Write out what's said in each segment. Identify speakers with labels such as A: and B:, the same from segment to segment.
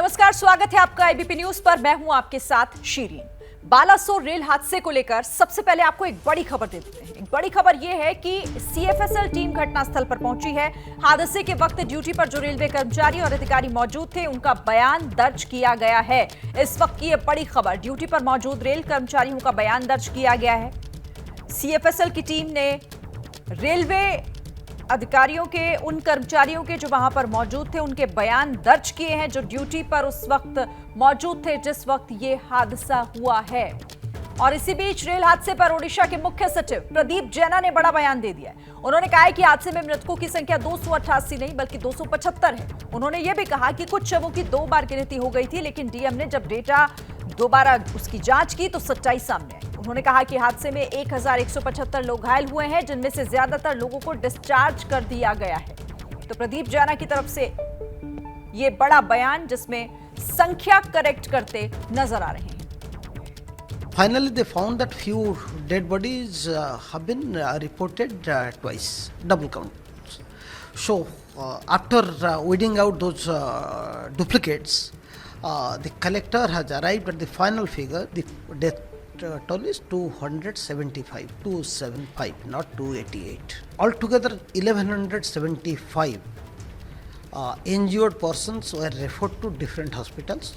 A: नमस्कार, स्वागत है आपका एबीपी न्यूज पर। मैं हूं आपके साथ शीरीन। बालासोर रेल हादसे को लेकर सबसे पहले आपको एक बड़ी खबर दे देते हैं। एक बड़ी खबर यह है कि सीएफएसएल टीम घटनास्थल पर पहुंची है। हादसे के वक्त ड्यूटी पर जो रेलवे कर्मचारी और अधिकारी मौजूद थे, उनका बयान दर्ज किया गया है। इस वक्त की यह बड़ी खबर, ड्यूटी पर मौजूद रेल कर्मचारियों का बयान दर्ज किया गया है। सीएफएसएल की टीम ने रेलवे अधिकारियों के, उन कर्मचारियों के जो वहां पर मौजूद थे, उनके बयान दर्ज किए हैं जो ड्यूटी पर उस वक्त मौजूद थे जिस वक्त ये हादसा हुआ है। और इसी बीच रेल हादसे पर ओडिशा के मुख्य सचिव प्रदीप जैना ने बड़ा बयान दे दिया है। उन्होंने कहा है कि हादसे में मृतकों की संख्या 288 नहीं बल्कि 275 है। उन्होंने ये भी कहा कि कुछ शवों की 2 बार गिनती हो गई थी, लेकिन डीएम ने जब डेटा दोबारा उसकी जांच की तो सच्चाई सामने आई। उन्होंने कहा कि हादसे में 1175 लोग घायल हुए हैं, जिनमें से ज्यादातर लोगों को डिस्चार्ज कर दिया गया है। तो प्रदीप जैना की तरफ से ये बड़ा बयान जिसमें संख्या करेक्ट करते नजर आ रहे हैं।
B: Finally, they found that few dead bodies have been reported twice, double count. So, after weeding out those duplicates, the collector has arrived at the final figure. The death toll is 275, not 288. Altogether, 1175 injured persons were referred to different hospitals.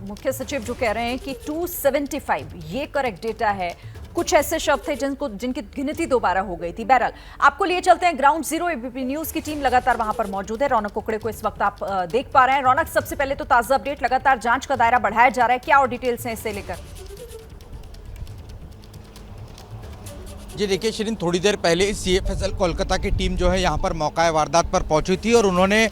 A: मुख्य सचिव जो कह रहे हैं कि 275 ये correct data है। कुछ ऐसे शव थे जिनकी गिनती दोबारा हो गई थी। बहरहाल आपको लिए चलते हैं ग्राउंड जीरो। एबीपी न्यूज की टीम लगातार वहां पर मौजूद है। रौनक कुकड़े को इस वक्त आप देख पा रहे हैं। रौनक, सबसे पहले तो ताजा अपडेट, लगातार जांच का दायरा बढ़ाया जा रहा है, क्या और डिटेल्स हैं इसे लेकर?
C: जी देखिए शिरीन, थोड़ी देर पहले सीएफएसएल कोलकाता की टीम जो है यहाँ पर मौका वारदात पर पहुंची थी और उन्होंने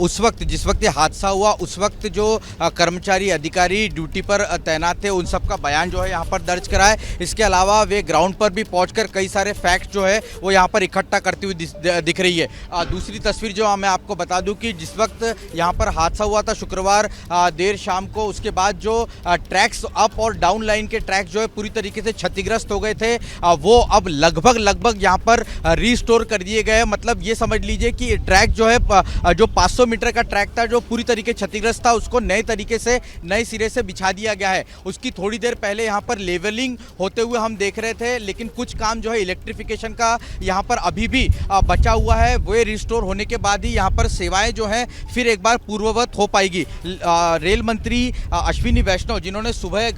C: उस वक्त, जिस वक्त ये हादसा हुआ, उस वक्त जो कर्मचारी अधिकारी ड्यूटी पर तैनात थे, उन सब का बयान जो है यहाँ पर दर्ज करा है। इसके अलावा वे ग्राउंड पर भी पहुंचकर कई सारे फैक्ट जो है वो यहाँ पर इकट्ठा करती हुई दिख रही है। दूसरी तस्वीर जो मैं आपको बता दूँ कि जिस वक्त यहाँ पर हादसा हुआ था शुक्रवार देर शाम को, उसके बाद जो ट्रैक्स अप और डाउन लाइन के ट्रैक जो है पूरी तरीके से क्षतिग्रस्त हो गए थे, वो अब लगभग यहाँ पर रीस्टोर कर दिए गए। मतलब ये समझ लीजिए कि ट्रैक जो है, जो 500 मीटर का ट्रैक था जो पूरी तरीके क्षतिग्रस्त था, उसको नए तरीके से नए सिरे से बिछा दिया गया है। उसकी थोड़ी देर पहले यहाँ पर लेवलिंग होते हुए हम देख रहे थे, लेकिन कुछ काम जो है इलेक्ट्रिफिकेशन का यहाँ पर अभी भी बचा हुआ है। वो रिस्टोर होने के बाद ही यहाँ पर सेवाएं जो हैं फिर एक बार पूर्ववत हो पाएगी। रेल मंत्री अश्विनी वैष्णव, जिन्होंने सुबह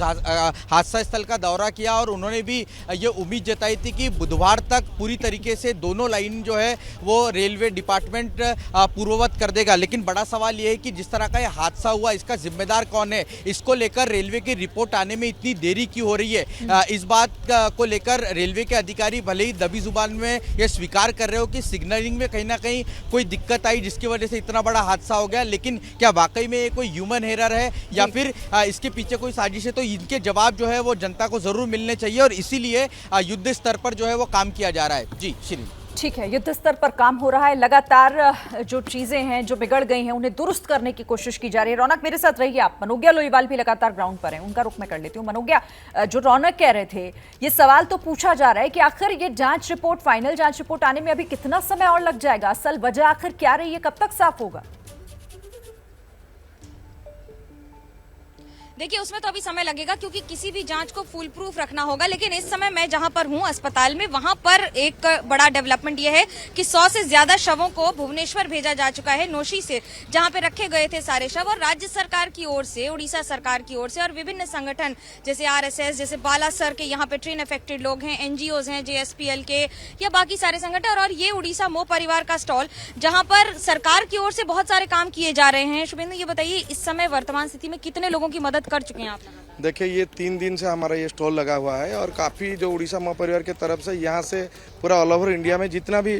C: हादसा स्थल का दौरा किया और उन्होंने भी ये उम्मीद जताई थी कि बुधवार तक पूरी तरीके से दोनों लाइन जो है वो रेलवे डिपार्टमेंट पूर्ववत कर देगा। लेकिन बड़ा सवाल ये है कि जिस तरह का ये हादसा हुआ, इसका जिम्मेदार कौन है? इसको लेकर रेलवे की रिपोर्ट आने में इतनी देरी क्यों हो रही है? इस बात को लेकर रेलवे के अधिकारी भले ही दबी जुबान में ये स्वीकार कर रहे हो कि सिग्नलिंग में कहीं ना कहीं कोई दिक्कत आई जिसकी वजह से इतना बड़ा हादसा हो गया, लेकिन क्या वाकई में ये कोई ह्यूमन एरर है या फिर इसके पीछे कोई साजिश है? तो इनके जवाब जो है वो जनता को जरूर मिलने चाहिए और इसीलिए युद्ध स्तर पर जो है वो काम किया जा रहा है। जी शिरीन,
A: ठीक है, युद्ध स्तर पर काम हो रहा है। लगातार जो चीजें हैं जो बिगड़ गई हैं उन्हें दुरुस्त करने की कोशिश की जा रही है। रौनक, मेरे साथ रहिए आप। मनोज्ञा लोईवाल भी लगातार ग्राउंड पर हैं, उनका रुख मैं कर लेती हूँ। मनोज्ञा, जो रौनक कह रहे थे, ये सवाल तो पूछा जा रहा है कि आखिर ये जांच रिपोर्ट, फाइनल जांच रिपोर्ट आने में अभी कितना समय और लग जाएगा? असल वजह आखिर क्या रही है, कब तक साफ होगा?
D: देखिए, उसमें तो अभी समय लगेगा क्योंकि किसी भी जांच को फुल प्रूफ रखना होगा। लेकिन इस समय मैं जहां पर हूं अस्पताल में, वहां पर एक बड़ा डेवलपमेंट यह है कि 100 से ज्यादा शवों को भुवनेश्वर भेजा जा चुका है, नोशी से, जहां पे रखे गए थे सारे शव। और राज्य सरकार की ओर से, उड़ीसा सरकार की ओर से और विभिन्न संगठन जैसे आरएसएस, जैसे बालासर के यहाँ पे ट्रेन अफेक्टेड लोग हैं, एनजीओज हैं, जेएसपीएल के या बाकी सारे संगठन, और ये उड़ीसा मोह परिवार का स्टॉल, जहां पर सरकार की ओर से बहुत सारे काम किए जा रहे हैं। शुभेंदु, ये बताइए इस समय वर्तमान स्थिति में कितने लोगों की मदद कर चुके हैं आप?
E: देखिए, ये 3 दिन से हमारा ये स्टॉल लगा हुआ है और काफ़ी जो उड़ीसा महा परिवार की तरफ से यहाँ से पूरा ऑल ओवर इंडिया में जितना भी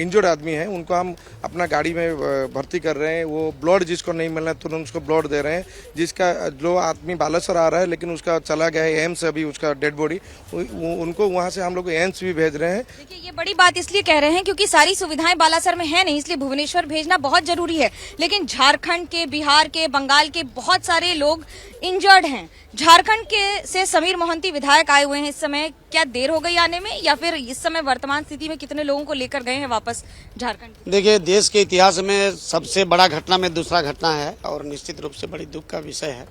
E: इंजर्ड आदमी है उनको हम अपना गाड़ी में भर्ती कर रहे हैं। वो ब्लड जिसको नहीं मिलना है तुरंत उसको ब्लड दे रहे हैं। जिसका जो आदमी बालासर आ रहा है लेकिन उसका चला गया है एम्स, अभी उसका डेड बॉडी, उनको वहाँ से हम लोग एम्स भी भेज रहे हैं।
D: देखिए, ये बड़ी बात इसलिए कह रहे हैं क्योंकि सारी सुविधाएं बालासर में है नहीं, इसलिए भुवनेश्वर भेजना बहुत जरूरी है। लेकिन झारखंड के, बिहार के, बंगाल के बहुत सारे लोग इंजर्ड इंजर्ड हैं। झारखंड के से समीर मोहंती विधायक आए हुए हैं इस समय, क्या देर हो गई आने में या फिर इस समय वर्तमान स्थिति में कितने लोगों को लेकर गए हैं वापस झारखंड?
F: देखिए, देश के इतिहास में सबसे बड़ा घटना में दूसरा घटना है और निश्चित रूप से बड़ी दुख का विषय है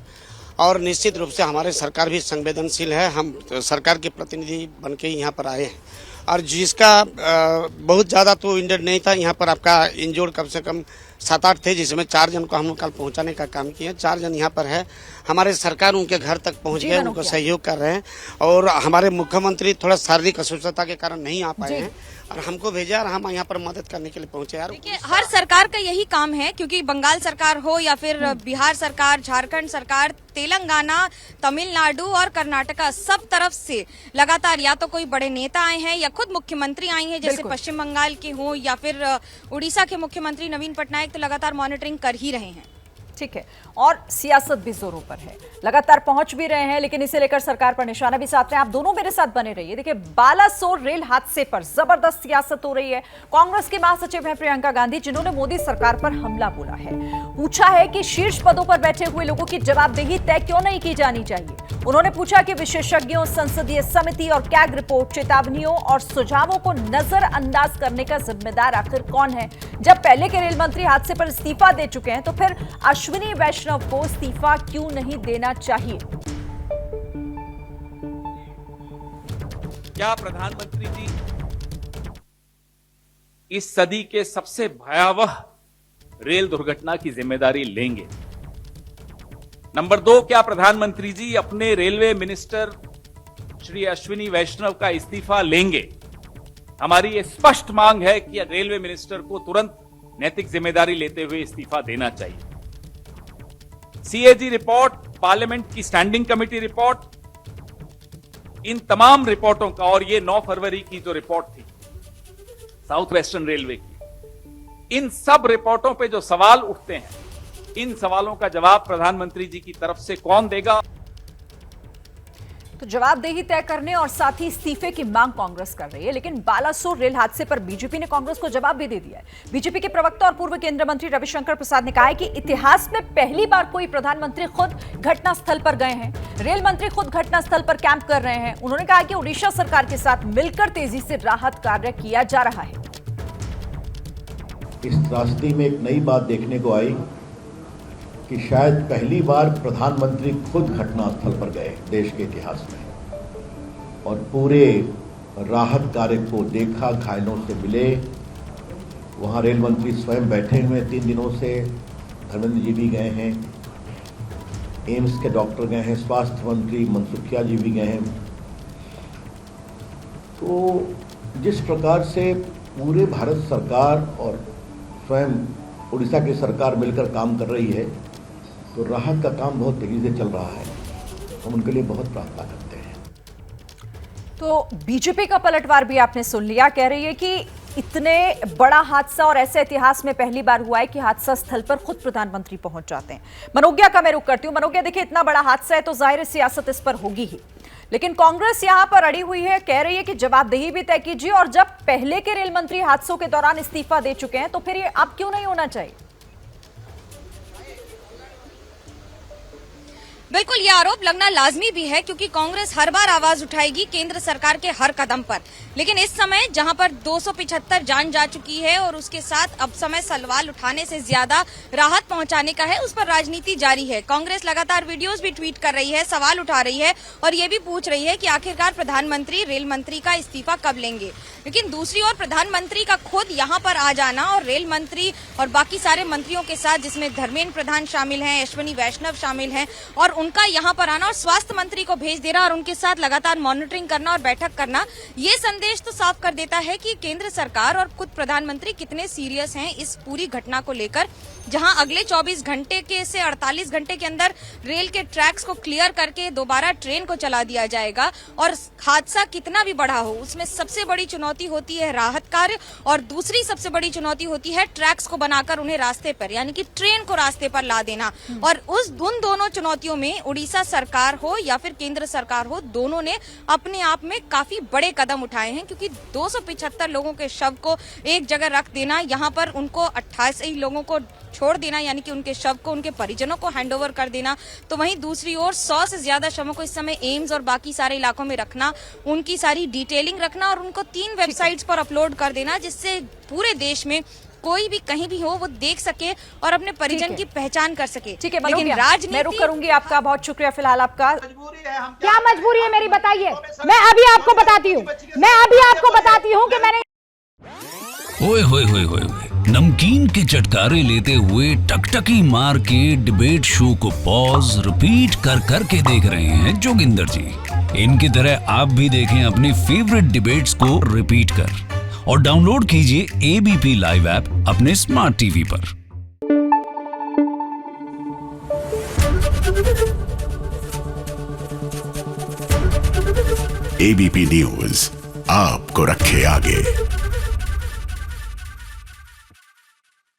F: और निश्चित रूप से हमारे सरकार भी संवेदनशील है। हम सरकार के प्रतिनिधि बन के यहाँ पर आए हैं और जिसका बहुत ज़्यादा तो इंजर्ड नहीं था, यहाँ पर आपका इंजर्ड कम से कम 7-8 थे, जिसमें 4 जन को हम कल पहुँचाने का काम किए। 4 जन यहाँ पर है, हमारे सरकार उनके घर तक पहुँच गए, उनको सहयोग कर रहे हैं और हमारे मुख्यमंत्री थोड़ा शारीरिक असुस्थता के कारण नहीं आ पाए हैं और हमको भेजा और हम यहाँ पर मदद करने के लिए पहुँचे। यार
D: देखिए, हर सरकार का यही काम है, क्योंकि बंगाल सरकार हो या फिर बिहार सरकार, झारखंड सरकार, तेलंगाना, तमिलनाडु और कर्नाटका, सब तरफ से लगातार या तो कोई बड़े नेता आए हैं या खुद मुख्यमंत्री आई हैं, जैसे पश्चिम बंगाल के हों या फिर उड़ीसा के मुख्यमंत्री नवीन पटनायक, तो लगातार मॉनिटरिंग कर ही रहे हैं।
A: ठीक है, और सियासत भी जोरों पर है, लगातार पहुंच भी रहे हैं, लेकिन इसे लेकर सरकार पर निशाना भी साध रहे हैं। आप दोनों मेरे साथ बने रहिए। देखिए, बालासोर रेल हादसे पर जबरदस्त सियासत हो रही है। कांग्रेस के महासचिव हैं प्रियंका गांधी, जिन्होंने मोदी सरकार पर हमला बोला है, पूछा है कि शीर्ष पदों पर बैठे हुए लोगों की जवाबदेही तय क्यों नहीं की जानी चाहिए। उन्होंने पूछा कि विशेषज्ञों, संसदीय समिति और कैग रिपोर्ट, चेतावनियों और सुझावों को नजरअंदाज करने का जिम्मेदार आखिर कौन है। जब पहले के रेल मंत्री हादसे पर इस्तीफा दे चुके हैं, तो फिर अश्विनी वैष्णव को इस्तीफा क्यों नहीं देना चाहिए।
G: क्या प्रधानमंत्री जी इस सदी के सबसे भयावह रेल दुर्घटना की जिम्मेदारी लेंगे? नंबर 2, क्या प्रधानमंत्री जी अपने रेलवे मिनिस्टर श्री अश्विनी वैष्णव का इस्तीफा लेंगे? हमारी ये स्पष्ट मांग है कि रेलवे मिनिस्टर को तुरंत नैतिक जिम्मेदारी लेते हुए इस्तीफा देना चाहिए। सीएजी रिपोर्ट, पार्लियामेंट की स्टैंडिंग कमेटी रिपोर्ट, इन तमाम रिपोर्टों का, और ये 9 फरवरी की जो रिपोर्ट थी साउथ वेस्टर्न रेलवे की, इन सब रिपोर्टों पे जो सवाल उठते हैं, इन सवालों का जवाब प्रधानमंत्री जी की तरफ से कौन देगा?
A: तो जवाबदेही तय करने और साथ ही इस्तीफे की मांग कांग्रेस कर रही है, लेकिन बालासोर रेल हादसे पर बीजेपी ने कांग्रेस को जवाब भी दे दिया है। बीजेपी के प्रवक्ता और पूर्व केंद्रीय मंत्री रविशंकर प्रसाद ने कहा है कि इतिहास में पहली बार कोई प्रधानमंत्री खुद घटनास्थल पर गए हैं। रेल मंत्री खुद घटनास्थल पर कैंप कर रहे हैं। उन्होंने कहा कि ओडिशा सरकार के साथ मिलकर तेजी से राहत कार्य किया जा रहा है।
H: इस त्रासदी में एक नई बात देखने को आई कि शायद पहली बार प्रधानमंत्री खुद घटनास्थल पर गए देश के इतिहास में और पूरे राहत कार्य को देखा, घायलों से मिले। वहाँ रेल मंत्री स्वयं बैठे हुए 3 दिनों से, धर्मेंद्र जी भी गए हैं, एम्स के डॉक्टर गए हैं, स्वास्थ्य मंत्री मनसुखिया जी भी गए हैं। तो जिस प्रकार से पूरे भारत सरकार और स्वयं उड़ीसा की सरकार मिलकर काम कर रही है, तो राहत का काम बहुत तेजी से चल रहा है। हम उनके लिए बहुत प्रार्थना करते हैं।
A: तो बीजेपी का पलटवार भी आपने सुन लिया, कह रही है कि इतने बड़ा हादसा और ऐसे इतिहास में पहली बार हुआ है कि हादसा स्थल पर खुद प्रधानमंत्री पहुंच जाते हैं। मनोज्ञा का मैं रुख करती हूं। मनोज्ञा, देखिए, इतना बड़ा हादसा है तो जाहिर सियासत इस पर होगी ही, लेकिन कांग्रेस यहां पर अड़ी हुई है, कह रही है कि जवाबदेही भी तय कीजिए, और जब पहले के रेल मंत्री हादसों के दौरान इस्तीफा दे चुके हैं, तो फिर ये अब क्यों नहीं होना चाहिए?
D: बिल्कुल, ये आरोप लगना लाजमी भी है, क्योंकि कांग्रेस हर बार आवाज उठाएगी केंद्र सरकार के हर कदम पर, लेकिन इस समय जहां पर 275 जान जा चुकी है और उसके साथ अब समय सवाल उठाने से ज्यादा राहत पहुंचाने का है, उस पर राजनीति जारी है। कांग्रेस लगातार वीडियोस भी ट्वीट कर रही है, सवाल उठा रही है और ये भी पूछ रही है कि आखिरकार प्रधानमंत्री रेल मंत्री का इस्तीफा कब लेंगे। लेकिन दूसरी ओर प्रधानमंत्री का खुद यहाँ पर आ जाना और रेल मंत्री और बाकी सारे मंत्रियों के साथ, जिसमें धर्मेंद्र प्रधान शामिल हैं, अश्विनी वैष्णव शामिल हैं, और उनका यहाँ पर आना और स्वास्थ्य मंत्री को भेज देना और उनके साथ लगातार मॉनिटरिंग करना और बैठक करना, ये संदेश तो साफ कर देता है कि केंद्र सरकार और खुद प्रधानमंत्री कितने सीरियस हैं इस पूरी घटना को लेकर, जहां अगले 24 घंटे के से 48 घंटे के अंदर रेल के ट्रैक्स को क्लियर करके दोबारा ट्रेन को चला दिया जाएगा। और हादसा कितना भी बड़ा हो, उसमें सबसे बड़ी चुनौती होती है राहत कार्य और दूसरी सबसे बड़ी चुनौती होती है ट्रैक्स को बनाकर उन्हें रास्ते पर, यानी कि ट्रेन को रास्ते पर ला देना। और उन दोनों चुनौतियों में उड़ीसा सरकार हो या फिर केंद्र सरकार हो, दोनों ने अपने आप में काफी बड़े कदम उठाए हैं, क्योंकि 275 लोगों के शव को एक जगह रख देना, यहाँ पर उनको 28 लोगों को छोड़ देना, यानी कि उनके शव को उनके परिजनों को हैंडओवर कर देना, तो वहीं दूसरी ओर 100 से ज्यादा शवों को इस समय एम्स और बाकी सारे इलाकों में रखना, उनकी सारी डिटेलिंग रखना और उनको 3 वेबसाइट्स पर अपलोड कर देना, जिससे पूरे देश में कोई भी कहीं भी हो वो देख सके और अपने परिजन की पहचान कर सके।
A: ठीक है,
D: लेकिन
A: मैं
D: राजनीति
A: रुक करूंगी आपका। बहुत शुक्रिया फिलहाल आपका।
I: क्या मजबूरी है मेरी, बताइए। मैं अभी आपको बताती हूँ कि मैंने
J: ओए होए होए होए होए। नमकीन के चटकारे लेते हुए टकटकी मार के डिबेट शो को पॉज रिपीट कर कर के देख रहे हैं जोगिंदर जी। इनकी तरह आप भी देखें अपनी फेवरेट डिबेट्स को रिपीट कर और डाउनलोड कीजिए एबीपी लाइव ऐप अपने स्मार्ट टीवी पर।
K: एबीपी न्यूज आपको रखे आगे।